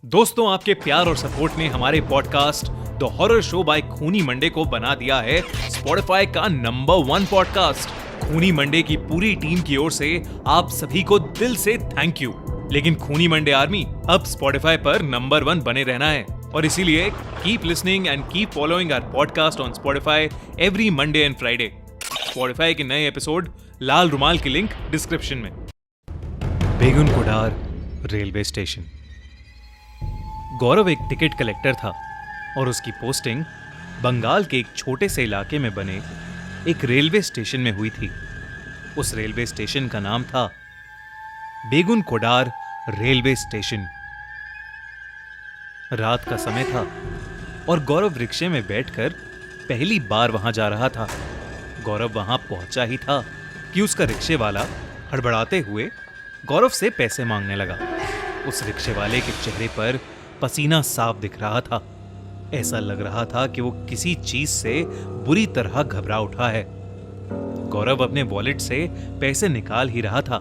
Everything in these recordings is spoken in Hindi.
दोस्तों, आपके प्यार और सपोर्ट ने हमारे podcast the horror show by खूनी मंडे को बना दिया है स्पॉटिफाई का नंबर 1 पॉडकास्ट। खूनी मंडे की पूरी टीम की ओर से आप सभी को दिल से थैंक यू। लेकिन खूनी मंडे आर्मी अब स्पॉटिफाई पर नंबर 1 बने रहना है और इसीलिए keep listening and keep following our podcast on Spotify every Monday and Friday. Spotify के नए एपिसोड लाल रुमाल की लिंक डिस्क्रिप्शन में। Begunkodar railway station. Gaurav एक टिकट कलेक्टर था और उसकी पोस्टिंग बंगाल के एक छोटे से इलाके में बने एक रेलवे स्टेशन में हुई थी। उस रेलवे स्टेशन का नाम था बेगुन कोडार रेलवे स्टेशन। रात का समय था और गौरव रिक्शे में बैठकर पहली बार वहां जा रहा था। गौरव वहां पहुंचा ही था कि उसका रिक्शे वाला हड़बड़ाते हुए गौरव से पैसे मांगने लगा। उस रिक्शे वाले के चेहरे पर पसीना साफ दिख रहा था। ऐसा लग रहा था कि वो किसी चीज से बुरी तरह घबरा उठा है। गौरव अपने वॉलेट से पैसे निकाल ही रहा था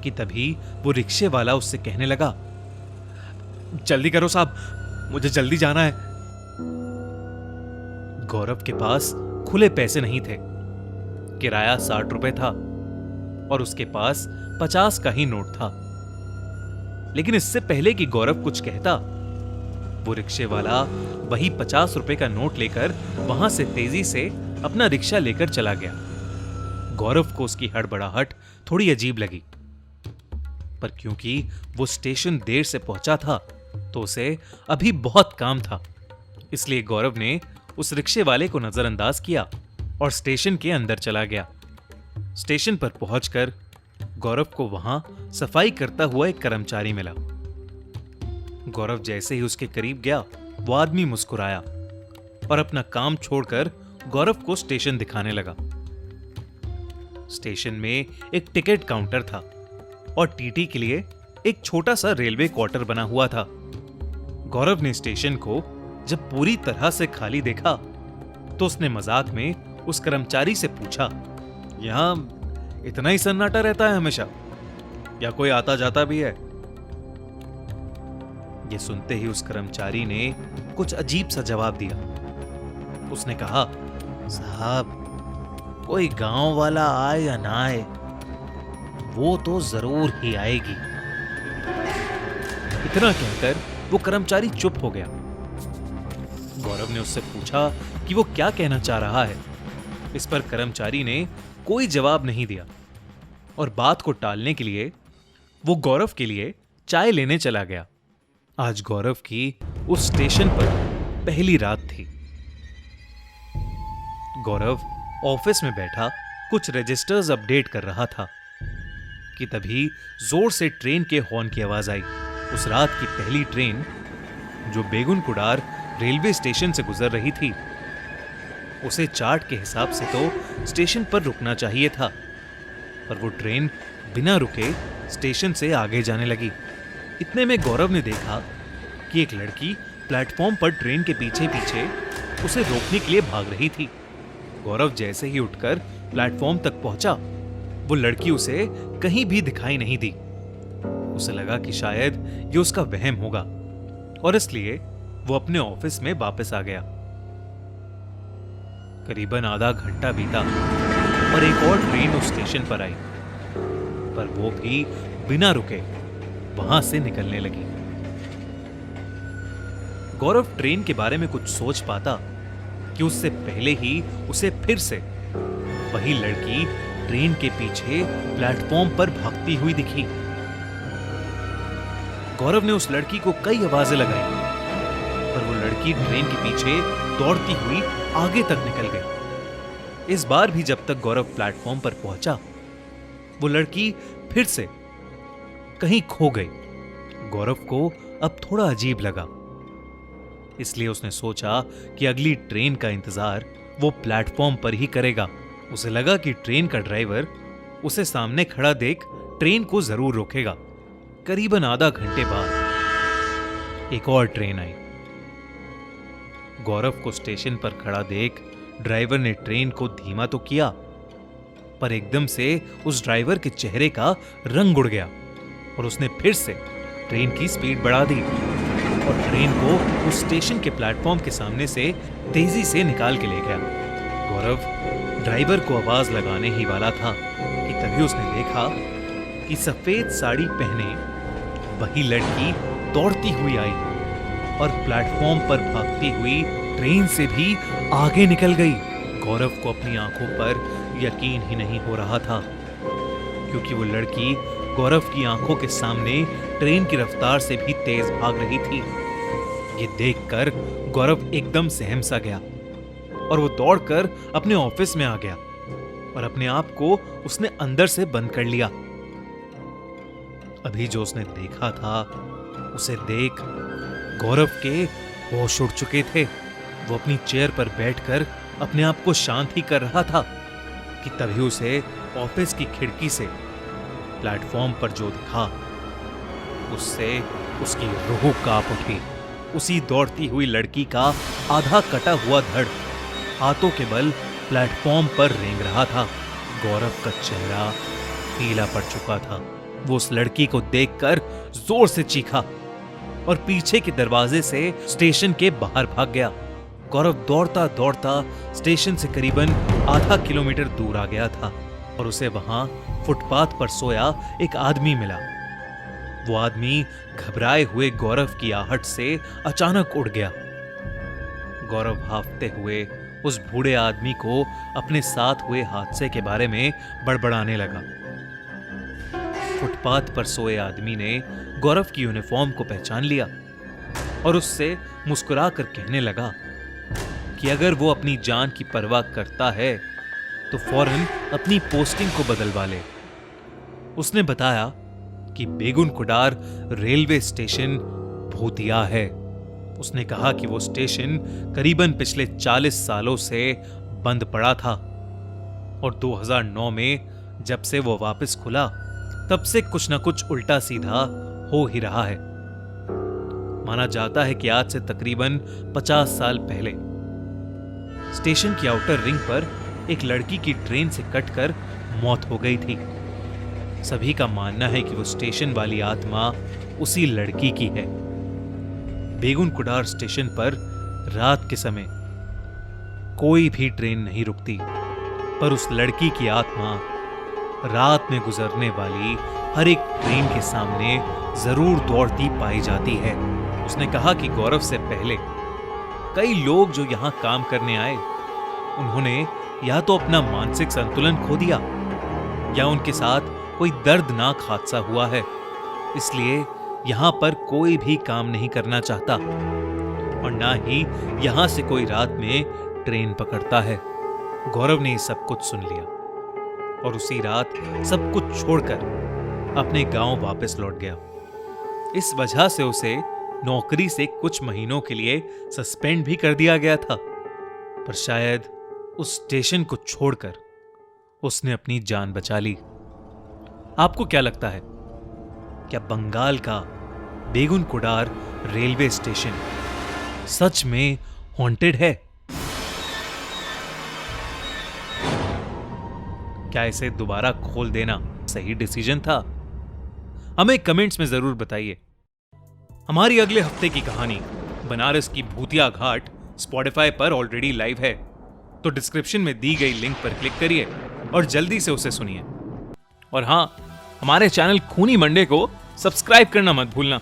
कि तभी वो रिक्शे वाला उससे कहने लगा, जल्दी करो साहब, मुझे जल्दी जाना है। गौरव के पास खुले पैसे नहीं थे। किराया 60 रुपए था और उसके पास 50 का ही नोट था। लेकिन इससे पहले कि गौरव कुछ कहता, वो रिक्शे वाला वही 50 रुपए का नोट लेकर वहां से तेजी से अपना रिक्शा लेकर चला गया। गौरव को उसकी हड़बड़ाहट थोड़ी अजीब लगी, पर क्योंकि वो स्टेशन देर से पहुंचा था तो उसे अभी बहुत काम था। इसलिए गौरव ने उस रिक्शे वाले को नजरअंदाज किया और स्टेशन के अंदर चला गया। स्टेशन पर पहुंचकर गौरव को वहां सफाई करता हुआ एक कर्मचारी मिला। गौरव जैसे ही उसके करीब गया, वो आदमी मुस्कुराया और अपना काम छोड़कर गौरव को स्टेशन दिखाने लगा। स्टेशन में एक टिकट काउंटर था और टीटी के लिए एक छोटा सा रेलवे क्वार्टर बना हुआ था। गौरव ने स्टेशन को जब पूरी तरह से खाली देखा तो उसने मजाक में उस कर्मचारी से पूछा, यहां इतना ही सन्नाटा रहता है हमेशा या कोई आता जाता भी है? ये सुनते ही उस कर्मचारी ने कुछ अजीब सा जवाब दिया। उसने कहा, साहब, कोई गांव वाला आए या ना आए, वो तो जरूर ही आएगी। इतना कहकर वो कर्मचारी चुप हो गया। गौरव ने उससे पूछा कि वो क्या कहना चाह रहा है। इस पर कर्मचारी ने कोई जवाब नहीं दिया और बात को टालने के लिए वो गौरव के लिए चाय लेने चला गया। आज गौरव की उस स्टेशन पर पहली रात थी। गौरव ऑफिस में बैठा कुछ रजिस्टर्स अपडेट कर रहा था कि तभी जोर से ट्रेन के हॉर्न की आवाज आई। उस रात की पहली ट्रेन जो बेगुन कुडार रेलवे स्टेशन से गुजर रही थी, उसे चार्ट के हिसाब से तो स्टेशन पर रुकना चाहिए था, पर वो ट्रेन बिना रुके स्टेशन से आगे जाने लगी। इतने में गौरव ने देखा कि एक लड़की प्लेटफॉर्म पर ट्रेन के पीछे पीछे उसे रोकने के लिए भाग रही थी। गौरव जैसे ही उठकर प्लेटफॉर्म तक पहुंचा, वो लड़की उसे कहीं भी दिखाई नहीं दी। उसे लगा कि शायद ये उसका वहम होगा और इसलिए वो अपने ऑफिस में वापस आ गया। करीबन आधा घंटा बीता और एक और ट्रेन उस स्टेशन पर आई, पर वो भी बिना रुके वहां से निकलने लगी। गौरव ट्रेन के बारे में कुछ सोच पाता कि उससे पहले ही उसे फिर से वही लड़की ट्रेन के पीछे प्लेटफॉर्म पर भागती हुई दिखी। गौरव ने उस लड़की को कई आवाजें लगाई, पर वो लड़की ट्रेन के पीछे दौड़ती हुई आगे तक निकल गई। इस बार भी जब तक गौरव प्लेटफॉर्म पर पहुंचा, वो लड़की फिर से कहीं खो गई। गौरव को अब थोड़ा अजीब लगा, इसलिए उसने सोचा कि अगली ट्रेन का इंतजार वो प्लेटफॉर्म पर ही करेगा। उसे लगा कि ट्रेन का ड्राइवर उसे सामने खड़ा देख ट्रेन को जरूर रोकेगा। करीबन आधा घंटे बाद एक और ट्रेन आई। गौरव को स्टेशन पर खड़ा देख ड्राइवर ने ट्रेन को धीमा तो किया, पर एकदम से उस ड्राइवर के चेहरे का रंग उड़ गया और उसने फिर से ट्रेन की स्पीड बढ़ा दी। और ट्रेन को उस स्टेशन के प्लेटफॉर्म के सामने से तेजी से निकाल के ले गया। गौरव ड्राइवर को आवाज लगाने ही वाला था कि तभी उसने देखा कि सफेद साड़ी पहने वही लड़की दौड़ती हुई आई और प्लेटफॉर्म पर भागती हुई ट्रेन से भी आगे निकल गई। गौरव को अपनी आंखों पर यकीन ही नहीं हो रहा था, क्योंकि वो लड़की गौरव की आंखों के सामने ट्रेन की रफ्तार से भी तेज भाग रही थी। ये देखकर गौरव एकदम सहम सा गया और वो दौड़कर अपने ऑफिस में आ गया और अपने आप को उसने अंदर से बंद कर लिया। अभी जो उसने देखा था उसे देख गौरव के होश उड़ चुके थे। वो अपनी चेयर पर बैठकर अपने आप को शांत ही कर रहा था कि तभी उसे ऑफिस की खिड़की से प्लेटफॉर्म पर जो दिखा उससे उसकी रूह कांप उठी। उसी दौड़ती हुई लड़की का आधा कटा हुआ धड़ हाथों के बल प्लेटफॉर्म पर रेंग रहा था। गौरव का चेहरा पीला पड़ चुका था। वो उस लड़की को देखकर जोर से चीखा और पीछे के दरवाजे से स्टेशन के बाहर भाग गया। गौरव दौड़ता दौड़ता स्टेशन से करीबन आधा किलोमीटर दूर आ गया था और उसे वहां फुटपाथ पर सोया एक आदमी मिला। वो आदमी घबराए हुए गौरव की आहट से अचानक उड़ गया। गौरव हांफते हुए उस बूढ़े आदमी को अपने साथ हुए हादसे के बारे में बड़बड़ाने लगा। फुटपाथ पर सोए आदमी ने गौरव की यूनिफॉर्म को पहचान लिया और उससे मुस्कुराकर कहने लगा कि अगर वो अपनी जान की परवाह करता है तो फौरन अपनी पोस्टिंग को बदलवा ले। उसने बताया कि बेगुन कुडार रेलवे स्टेशन भूतिया है। उसने कहा कि वो स्टेशन करीबन पिछले 40 सालों से बंद पड़ा था और 2009 में जब से वो वापस खुला तब से कुछ न कुछ उल्टा सीधा हो ही रहा है। माना जाता है कि आज से तकरीबन 50 साल पहले स्टेशन की आउटर रिंग पर एक लड़की की ट्रेन से कटकर मौत हो गई थी। सभी का मानना है कि वो स्टेशन वाली आत्मा उसी लड़की की है। बेगुन कुडार स्टेशन पर रात के समय कोई भी ट्रेन नहीं रुकती, पर उस लड़की की आत्मा रात में गुजरने वाली हर एक ट्रेन के सामने जरूर दौड़ती पाई जाती है। उसने कहा कि गौरव से पहले कई लोग जो यहां काम करने आए, उन्होंने या तो अपना मानसिक संतुलन खो दिया या उनके साथ कोई दर्दनाक हादसा हुआ है। इसलिए यहां पर कोई भी काम नहीं करना चाहता और ना ही यहां से कोई रात में ट्रेन पकड़ता है। गौरव ने सब कुछ सुन लिया और उसी रात सब कुछ छोड़कर अपने गांव वापस लौट गया। इस वजह से उसे नौकरी से कुछ महीनों के लिए सस्पेंड भी कर दिया गया था, पर शायद उस स्टेशन को छोड़कर उसने अपनी जान बचा ली। आपको क्या लगता है, क्या बंगाल का बेगुन कुडार रेलवे स्टेशन सच में हॉन्टेड है? क्या इसे दोबारा खोल देना सही डिसीजन था? हमें कमेंट्स में जरूर बताइए। हमारी अगले हफ्ते की कहानी बनारस की भूतिया घाट स्पॉटिफाई पर ऑलरेडी लाइव है, तो डिस्क्रिप्शन में दी गई लिंक पर क्लिक करिए और जल्दी से उसे सुनिए। और हां, हमारे चैनल खूनी मंडे को सब्सक्राइब करना मत भूलना।